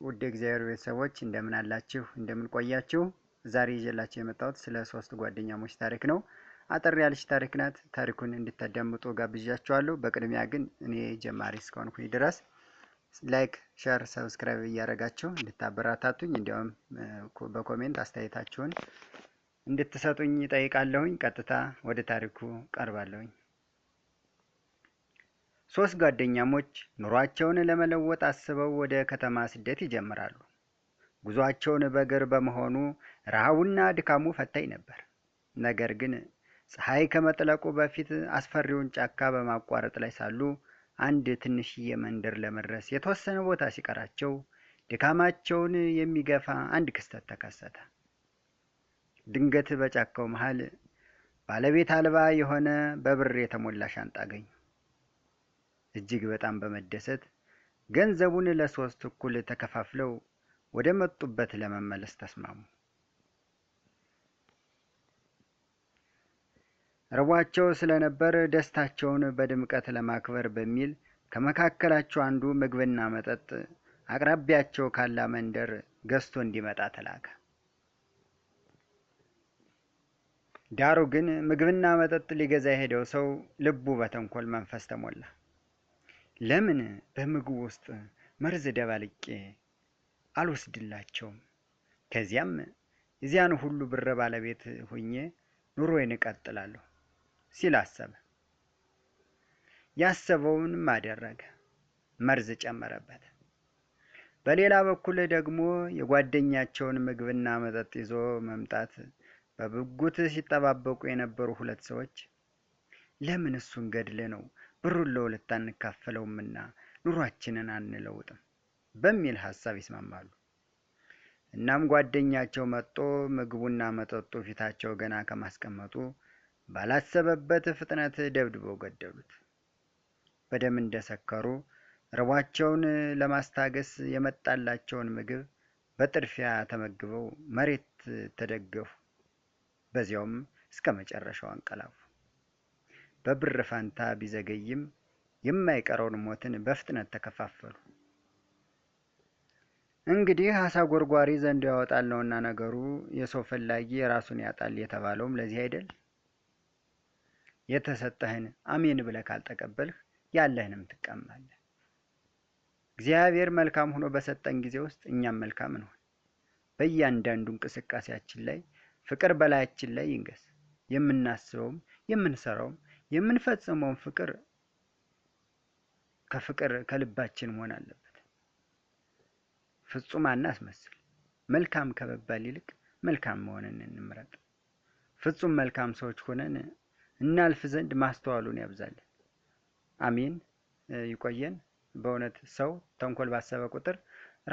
ውድ እግዚአብሔር ቤተሰቦች እንደምን አላችሁ እንደምን ቆያችሁ? ዛሬ ይዤላችሁ የመጣሁት ስለ ሶስት ጓደኛሞች ታሪክ ነው። አጠር ያለች ታሪክ ናት። ታሪኩን እንድታዳምጡ ጋብዣችኋለሁ። በቅድሚያ ግን እኔ ጀማሪ እስከሆንኩኝ ድረስ ላይክ፣ ሼር፣ ሰብስክራይብ እያደረጋችሁ እንድታበረታቱኝ እንዲያውም በኮሜንት አስተያየታችሁን እንድትሰጡኝ እጠይቃለሁኝ። ቀጥታ ወደ ታሪኩ ቀርባለሁኝ። ሶስት ጓደኛሞች ኑሯቸውን ለመለወጥ አስበው ወደ ከተማ ስደት ይጀምራሉ። ጉዟቸውን በእግር በመሆኑ ረሃቡና ድካሙ ፈታኝ ነበር። ነገር ግን ፀሐይ ከመጥለቁ በፊት አስፈሪውን ጫካ በማቋረጥ ላይ ሳሉ አንድ ትንሽዬ መንደር ለመድረስ የተወሰነ ቦታ ሲቀራቸው ድካማቸውን የሚገፋ አንድ ክስተት ተከሰተ። ድንገት በጫካው መሃል ባለቤት አልባ የሆነ በብር የተሞላ ሻንጣ አገኙ። እጅግ በጣም በመደሰት ገንዘቡን ለሶስት እኩል ተከፋፍለው ወደ መጡበት ለመመለስ ተስማሙ። ረቧቸው ስለነበር ደስታቸውን በድምቀት ለማክበር በሚል ከመካከላቸው አንዱ ምግብና መጠጥ አቅራቢያቸው ካለ መንደር ገዝቶ እንዲመጣ ተላከ። ዳሩ ግን ምግብና መጠጥ ሊገዛ የሄደው ሰው ልቡ በተንኮል መንፈስ ተሞላ። ለምን በምግቡ ውስጥ መርዝ ደባልቄ አልወስድላቸውም? ከዚያም እዚያን ሁሉ ብር ባለቤት ሆኜ ኑሮዬን እቀጥላለሁ ሲል አሰበ። ያሰበውንም አደረገ። መርዝ ጨመረበት። በሌላ በኩል ደግሞ የጓደኛቸውን ምግብና መጠጥ ይዞ መምጣት በጉጉት ሲጠባበቁ የነበሩ ሁለት ሰዎች ለምን እሱን ገድለ ነው ብሩን ለሁለት አንካፈለውምና ኑሯችንን አንለውጥም በሚል ሐሳብ ይስማማሉ። እናም ጓደኛቸው መጥቶ ምግቡና መጠጡ ፊታቸው ገና ከማስቀመጡ ባላሰበበት ፍጥነት ደብድበው ገደሉት። በደም እንደሰከሩ ረቧቸውን ለማስታገስ የመጣላቸውን ምግብ በጥድፊያ ተመግበው መሬት ተደገፉ። በዚያውም እስከ መጨረሻው አንቀላፉ። በብር ፋንታ ቢዘገይም የማይቀረውን ሞትን በፍጥነት ተከፋፈሉ። እንግዲህ አሳ ጎርጓሪ ዘንዶ ያወጣል ነውና ነገሩ። የሰው ፈላጊ የራሱን ያጣል የተባለውም ለዚህ አይደል? የተሰጠህን አሜን ብለህ ካልተቀበልህ ያለህንም ትቀማለህ። እግዚአብሔር መልካም ሆኖ በሰጠን ጊዜ ውስጥ እኛም መልካም እንሆን። በእያንዳንዱ እንቅስቃሴያችን ላይ ፍቅር በላያችን ላይ ይንገስ። የምናስበውም የምንሰራውም የምንፈጽመውን ከፍቅር ከልባችን መሆን አለበት። ፍጹም አናስመስል። መልካም ከመባል ይልቅ መልካም መሆንን እንምረጥ። ፍጹም መልካም ሰዎች ሆነን እናልፍ ዘንድ ማስተዋሉን ያብዛልን። አሜን። ይቆየን። በእውነት ሰው ተንኮል ባሰበ ቁጥር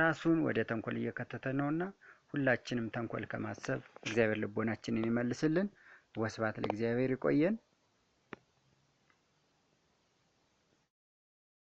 ራሱን ወደ ተንኮል እየከተተ ነውና ሁላችንም ተንኮል ከማሰብ እግዚአብሔር ልቦናችንን ይመልስልን። ወስብሐት ለእግዚአብሔር። ይቆየን።